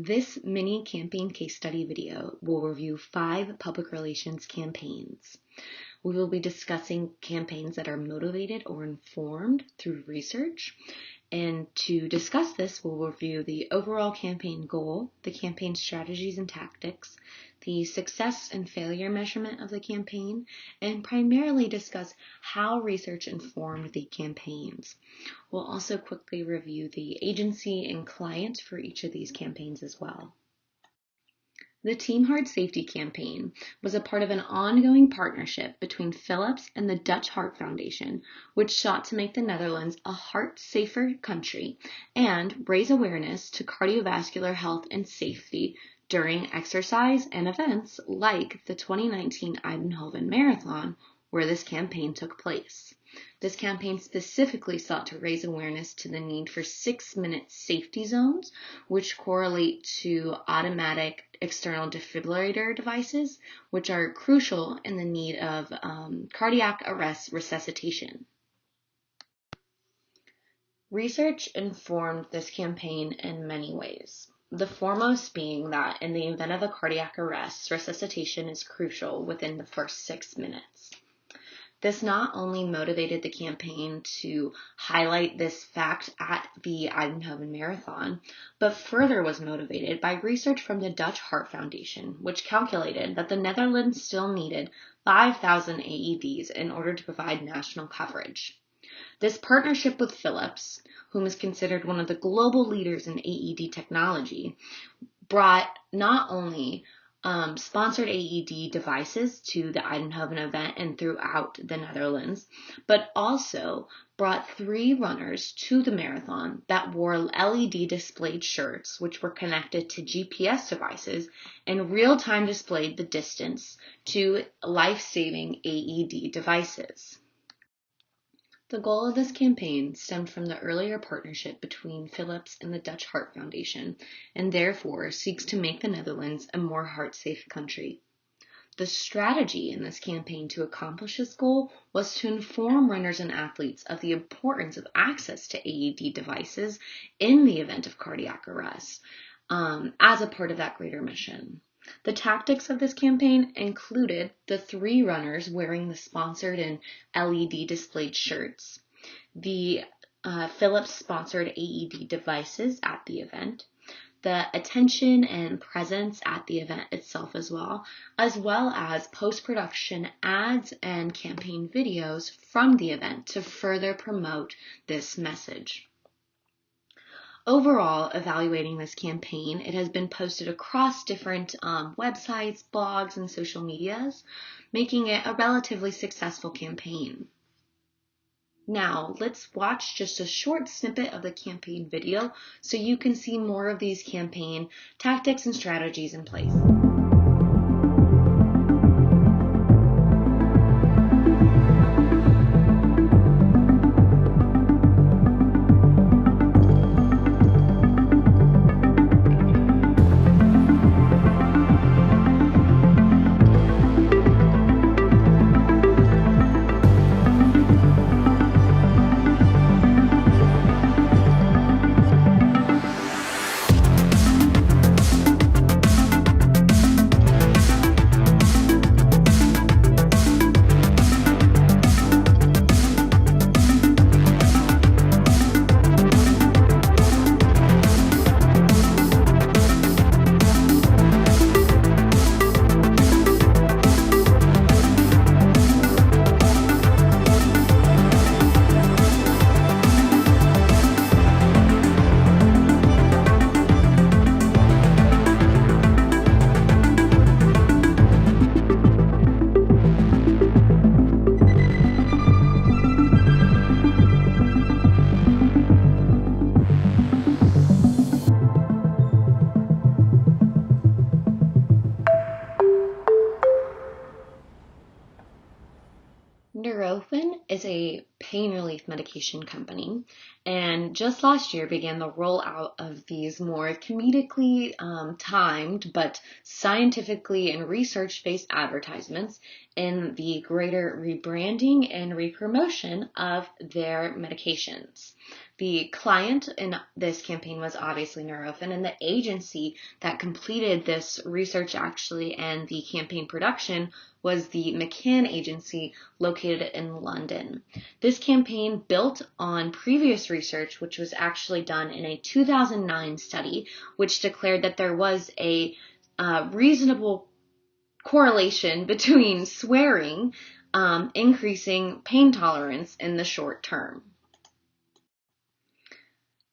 This mini campaign case study video will review 5 public relations campaigns. We will be discussing campaigns that are motivated or informed through research. And to discuss this, we'll review the overall campaign goal, the campaign strategies and tactics, the success and failure measurement of the campaign, and primarily discuss how research informed the campaigns. We'll also quickly review the agency and client for each of these campaigns as well. The Team Heart Safety campaign was a part of an ongoing partnership between Philips and the Dutch Heart Foundation, which sought to make the Netherlands a heart-safer country and raise awareness to cardiovascular health and safety during exercise and events like the 2019 Eindhoven Marathon, where this campaign took place. This campaign specifically sought to raise awareness to the need for 6-minute safety zones, which correlate to automatic external defibrillator devices, which are crucial in the need of cardiac arrest resuscitation. Research informed this campaign in many ways. The foremost being that in the event of a cardiac arrest, resuscitation is crucial within the first 6 minutes. This not only motivated the campaign to highlight this fact at the Eindhoven Marathon, but further was motivated by research from the Dutch Heart Foundation, which calculated that the Netherlands still needed 5,000 AEDs in order to provide national coverage. This partnership with Philips, whom is considered one of the global leaders in AED technology, brought not only sponsored AED devices to the Eindhoven event and throughout the Netherlands, but also brought 3 runners to the marathon that wore LED displayed shirts, which were connected to GPS devices and real-time displayed the distance to life-saving AED devices. The goal of this campaign stemmed from the earlier partnership between Philips and the Dutch Heart Foundation, and therefore seeks to make the Netherlands a more heart-safe country. The strategy in this campaign to accomplish this goal was to inform runners and athletes of the importance of access to AED devices in the event of cardiac arrest, as a part of that greater mission. The tactics of this campaign included the 3 runners wearing the sponsored and LED displayed shirts, the Philips sponsored AED devices at the event, the attention and presence at the event itself as well as post-production ads and campaign videos from the event to further promote this message. Overall, evaluating this campaign, it has been posted across different websites, blogs, and social medias, making it a relatively successful campaign. Now, let's watch just a short snippet of the campaign video so you can see more of these campaign tactics and strategies in place. Nurofen is a pain relief medication company, and just last year began the rollout of these more comedically timed but scientifically and research-based advertisements in the greater rebranding and repromotion of their medications. The client in this campaign was obviously Nurofen, and the agency that completed this research actually and the campaign production was the McCann agency located in London. This campaign built on previous research, which was actually done in a 2009 study, which declared that there was a reasonable correlation between swearing increasing pain tolerance in the short term.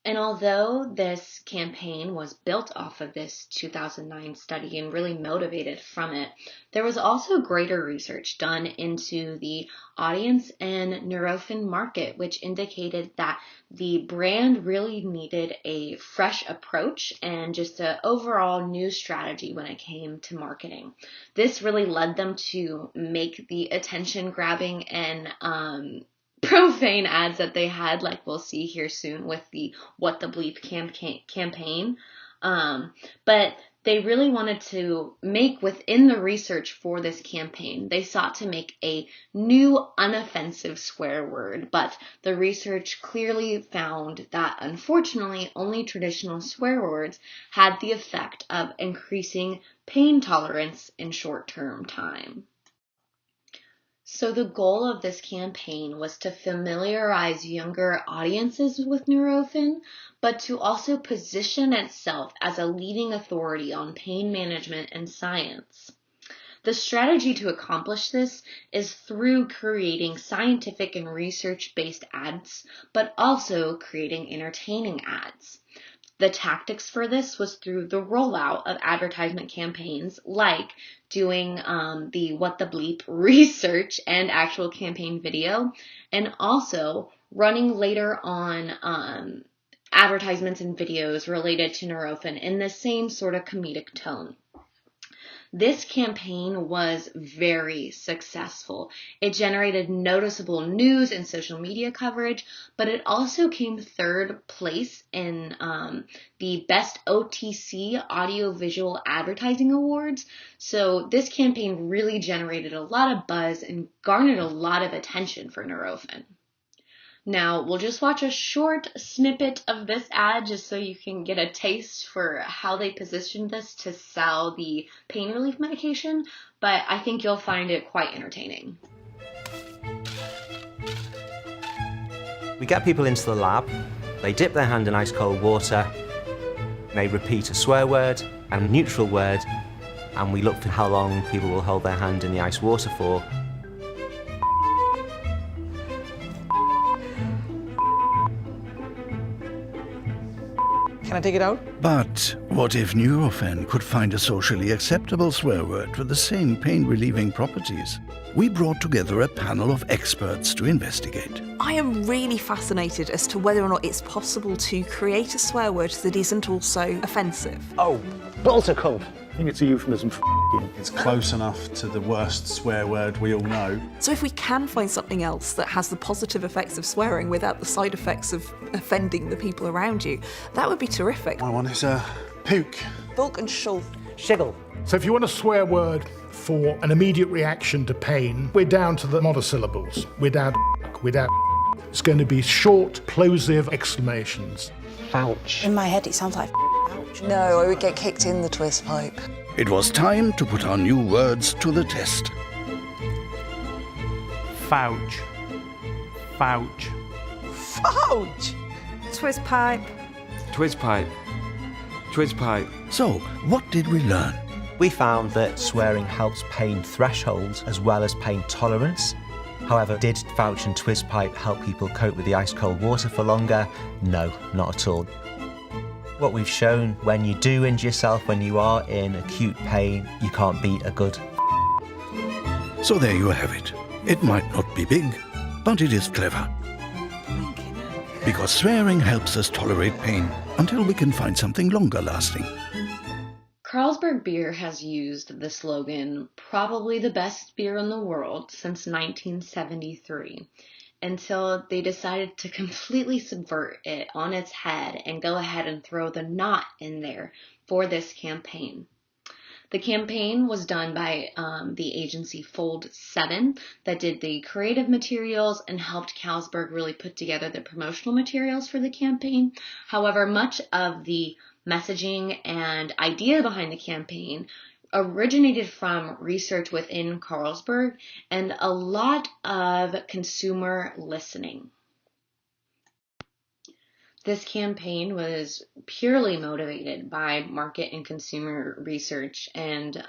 And although this campaign was built off of this 2009 study and really motivated from it, there was also greater research done into the audience and Nurofen market, which indicated that the brand really needed a fresh approach and just an overall new strategy when it came to marketing. This really led them to make the attention-grabbing and profane ads that they had, like we'll see here soon with the What the Bleep campaign. But they really wanted to make, within the research for this campaign, they sought to make a new unoffensive swear word. But the research clearly found that, unfortunately, only traditional swear words had the effect of increasing pain tolerance in short-term time. So the goal of this campaign was to familiarize younger audiences with Nurofen, but to also position itself as a leading authority on pain management and science. The strategy to accomplish this is through creating scientific and research-based ads, but also creating entertaining ads. The tactics for this was through the rollout of advertisement campaigns, like doing the What the Bleep research and actual campaign video, and also running later on advertisements and videos related to Nurofen in the same sort of comedic tone. This campaign was very successful. It generated noticeable news and social media coverage, but it also came third place in the Best OTC Audiovisual Advertising Awards. So this campaign really generated a lot of buzz and garnered a lot of attention for Nurofen. Now, we'll just watch a short snippet of this ad just so you can get a taste for how they positioned this to sell the pain relief medication, but I think you'll find it quite entertaining. We get people into the lab, they dip their hand in ice cold water, they repeat a swear word and a neutral word, and we look for how long people will hold their hand in the ice water for. Can I take it out? But what if Nurofen could find a socially acceptable swear word with the same pain-relieving properties? We brought together a panel of experts to investigate. I am really fascinated as to whether or not it's possible to create a swear word that isn't also offensive. Oh, bolter cunt. I think it's a euphemism for f***ing. It's close enough to the worst swear word we all know. So if we can find something else that has the positive effects of swearing without the side effects of offending the people around you, that would be terrific. My one is puke. Volk and Schul. Shiggle. So if you want a swear word for an immediate reaction to pain, we're down to the monosyllables. We're down to we're down to. It's going to be short, plosive exclamations. Ouch. In my head, it sounds like ouch. No, I would get kicked in the twist pipe. It was time to put our new words to the test. Fouch. Fouch. Fouch! Twist pipe. Twist pipe. Twist pipe. So, what did we learn? We found that swearing helps pain thresholds as well as pain tolerance. However, did Fouch and Twist Pipe help people cope with the ice cold water for longer? No, not at all. What we've shown, when you do injure yourself, when you are in acute pain, you can't beat a good. So there you have it. It might not be big, but it is clever. Because swearing helps us tolerate pain until we can find something longer lasting. Carlsberg Beer has used the slogan, probably the best beer in the world, since 1973, until they decided to completely subvert it on its head and go ahead and throw the not in there for this campaign. The campaign was done by the agency Fold7 that did the creative materials and helped Carlsberg really put together the promotional materials for the campaign. However, much of the messaging and idea behind the campaign originated from research within Carlsberg and a lot of consumer listening. This campaign was purely motivated by market and consumer research and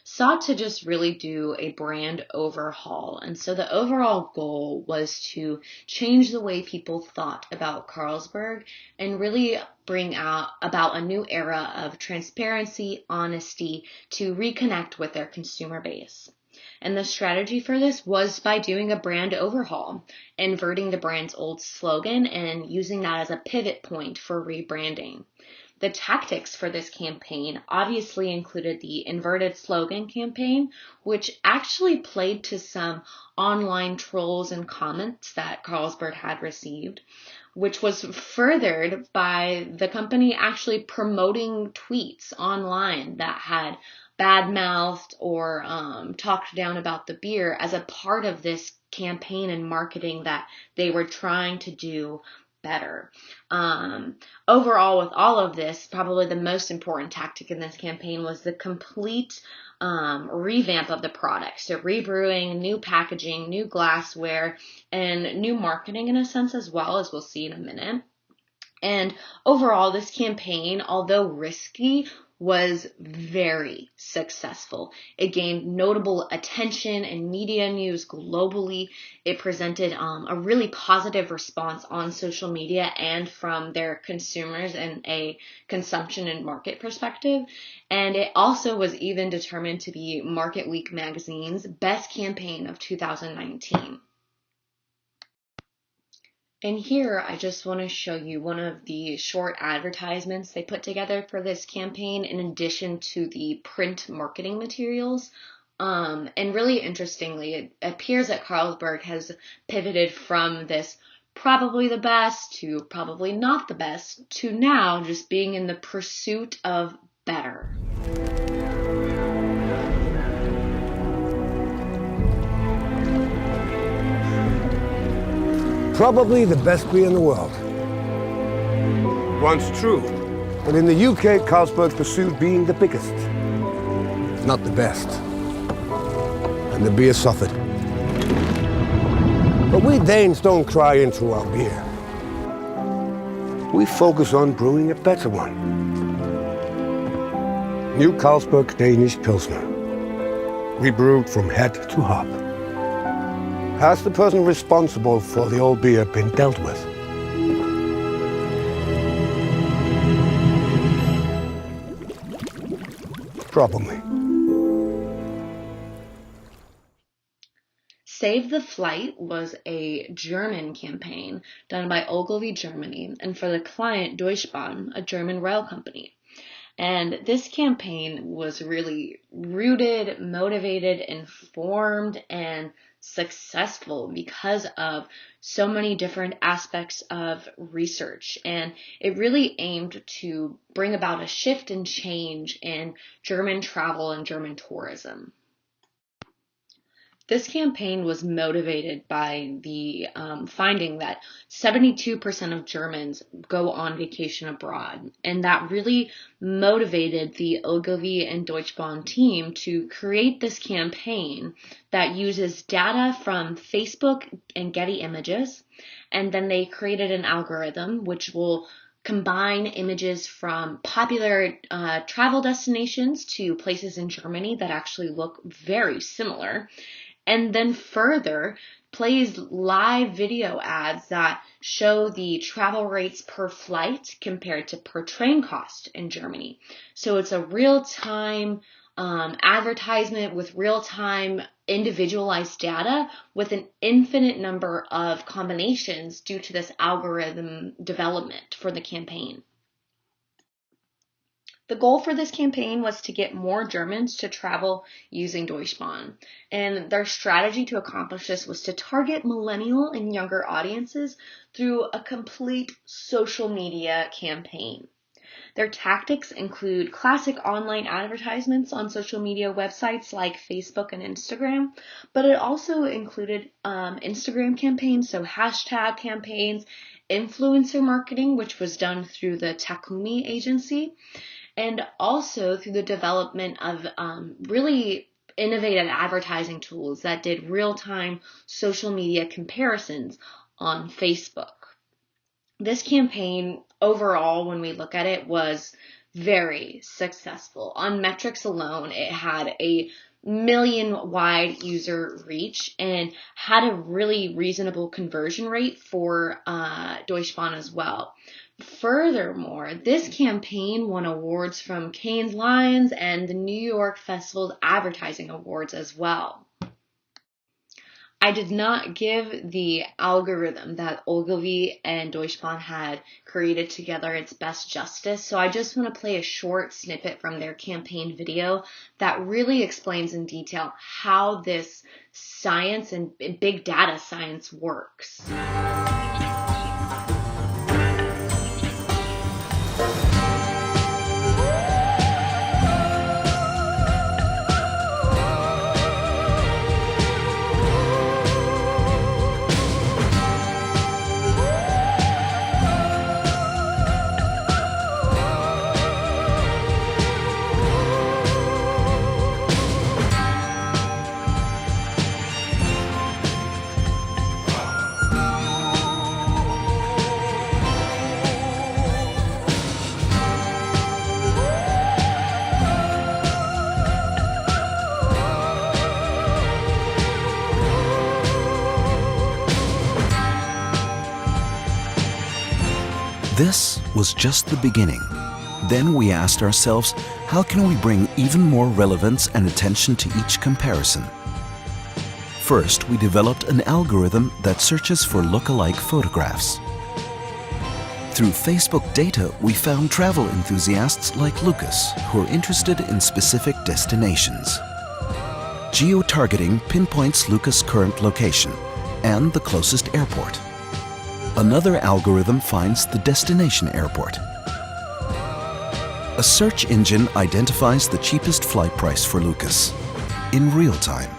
sought to just really do a brand overhaul. And so the overall goal was to change the way people thought about Carlsberg and really bring about a new era of transparency, honesty to reconnect with their consumer base. And the strategy for this was by doing a brand overhaul, inverting the brand's old slogan and using that as a pivot point for rebranding. The tactics for this campaign obviously included the inverted slogan campaign, which actually played to some online trolls and comments that Carlsberg had received, which was furthered by the company actually promoting tweets online that had bad-mouthed or talked down about the beer as a part of this campaign and marketing that they were trying to do better. Overall, with all of this, probably the most important tactic in this campaign was the complete revamp of the product. So rebrewing, new packaging, new glassware, and new marketing in a sense as well, as we'll see in a minute. And overall, this campaign, although risky, was very successful. It gained notable attention in media news globally. It presented a really positive response on social media and from their consumers in a consumption and market perspective. And it also was even determined to be Market Week magazine's best campaign of 2019. And here, I just want to show you one of the short advertisements they put together for this campaign in addition to the print marketing materials. And really interestingly, it appears that Carlsberg has pivoted from this probably the best to probably not the best to now just being in the pursuit of better. Probably the best beer in the world. Once true. But in the UK, Carlsberg pursued being the biggest, not the best. And the beer suffered. But we Danes don't cry into our beer. We focus on brewing a better one. New Carlsberg Danish Pilsner. Rebrewed from head to hop. Has the person responsible for the old beer been dealt with? Probably. Save the Flight was a German campaign done by Ogilvy Germany and for the client Deutsche Bahn, a German rail company. And this campaign was really rooted, motivated, informed, and successful because of so many different aspects of research. And it really aimed to bring about a shift and change in German travel and German tourism. This campaign was motivated by the finding that 72% of Germans go on vacation abroad, and that really motivated the Ogilvy and Deutsche Bahn team to create this campaign that uses data from Facebook and Getty Images, and then they created an algorithm which will combine images from popular travel destinations to places in Germany that actually look very similar, and then further plays live video ads that show the travel rates per flight compared to per train cost in Germany. So it's a real-time advertisement with real-time individualized data with an infinite number of combinations due to this algorithm development for the campaign. The goal for this campaign was to get more Germans to travel using Deutsche Bahn, and their strategy to accomplish this was to target millennial and younger audiences through a complete social media campaign. Their tactics include classic online advertisements on social media websites like Facebook and Instagram, but it also included Instagram campaigns, so hashtag campaigns, influencer marketing, which was done through the Takumi agency, and also through the development of really innovative advertising tools that did real-time social media comparisons on Facebook. This campaign, overall, when we look at it, was very successful. On metrics alone, it had a million-wide user reach and had a really reasonable conversion rate for Jour531 as well. Furthermore, this campaign won awards from Cannes Lions and the New York Festival's Advertising Awards as well. I did not give the algorithm that Ogilvy and Jour531 had created together its best justice, so I just want to play a short snippet from their campaign video that really explains in detail how this science and big data science works. This was just the beginning. Then we asked ourselves, how can we bring even more relevance and attention to each comparison? First, we developed an algorithm that searches for look-alike photographs. Through Facebook data, we found travel enthusiasts like Lucas who are interested in specific destinations. Geo-targeting pinpoints Lucas' current location and the closest airport. Another algorithm finds the destination airport. A search engine identifies the cheapest flight price for Lucas in real time.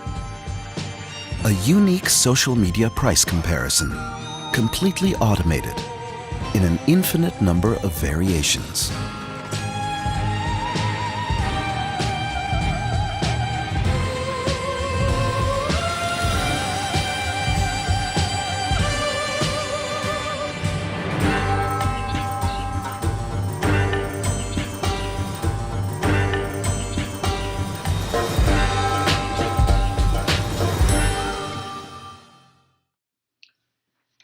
A unique social media price comparison, completely automated in an infinite number of variations.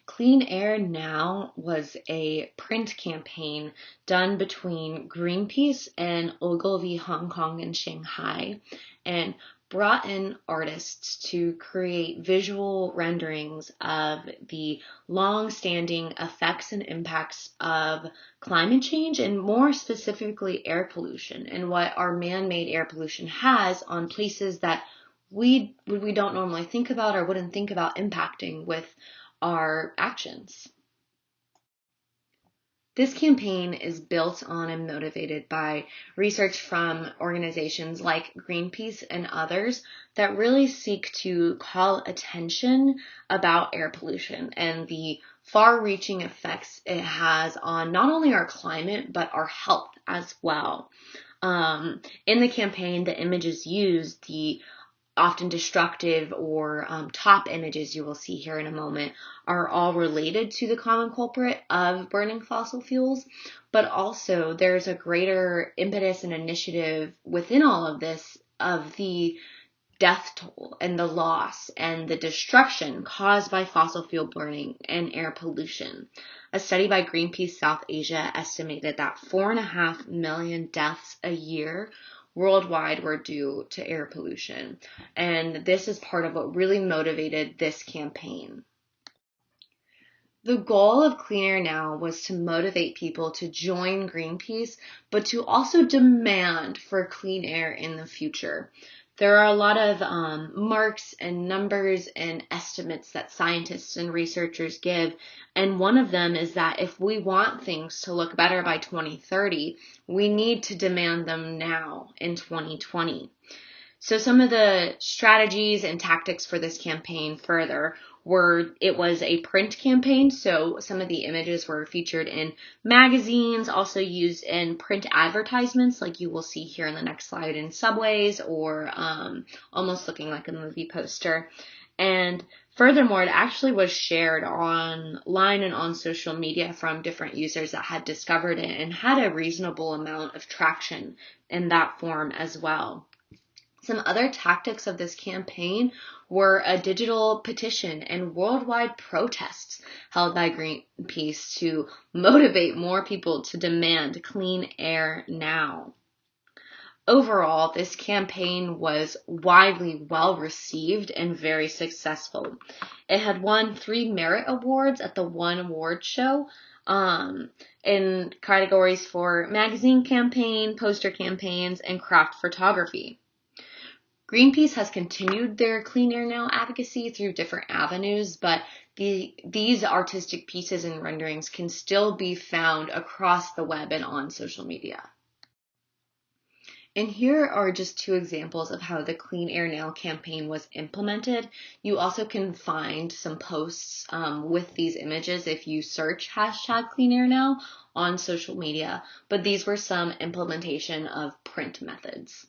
Clean Air Now was a print campaign done between Greenpeace and Ogilvy Hong Kong and Shanghai, and brought in artists to create visual renderings of the long-standing effects and impacts of climate change, and more specifically air pollution, and what our man-made air pollution has on places that we don't normally think about or wouldn't think about impacting with our actions. This campaign is built on and motivated by research from organizations like Greenpeace and others that really seek to call attention about air pollution and the far-reaching effects it has on not only our climate, but our health as well. In the campaign, the images used, the often destructive or top images you will see here in a moment, are all related to the common culprit of burning fossil fuels, but also there's a greater impetus and initiative within all of this of the death toll and the loss and the destruction caused by fossil fuel burning and air pollution. A study by Greenpeace South Asia estimated that 4.5 million deaths a year worldwide were due to air pollution. And this is part of what really motivated this campaign. The goal of Clean Air Now was to motivate people to join Greenpeace, but to also demand for clean air in the future. There are a lot of marks and numbers and estimates that scientists and researchers give, and one of them is that if we want things to look better by 2030, we need to demand them now in 2020. So some of the strategies and tactics for this campaign further it was a print campaign, so some of the images were featured in magazines, also used in print advertisements like you will see here in the next slide in subways, or almost looking like a movie poster. And furthermore, it actually was shared online and on social media from different users that had discovered it and had a reasonable amount of traction in that form as well. Some other tactics of this campaign were a digital petition and worldwide protests held by Greenpeace to motivate more people to demand clean air now. Overall, this campaign was widely well received and very successful. It had won 3 merit awards at the One Award Show in categories for magazine campaign, poster campaigns, and craft photography. Greenpeace has continued their Clean Air Now advocacy through different avenues, but these artistic pieces and renderings can still be found across the web and on social media. And here are just 2 examples of how the Clean Air Now campaign was implemented. You also can find some posts with these images if you search #CleanAirNow on social media, but these were some implementation of print methods.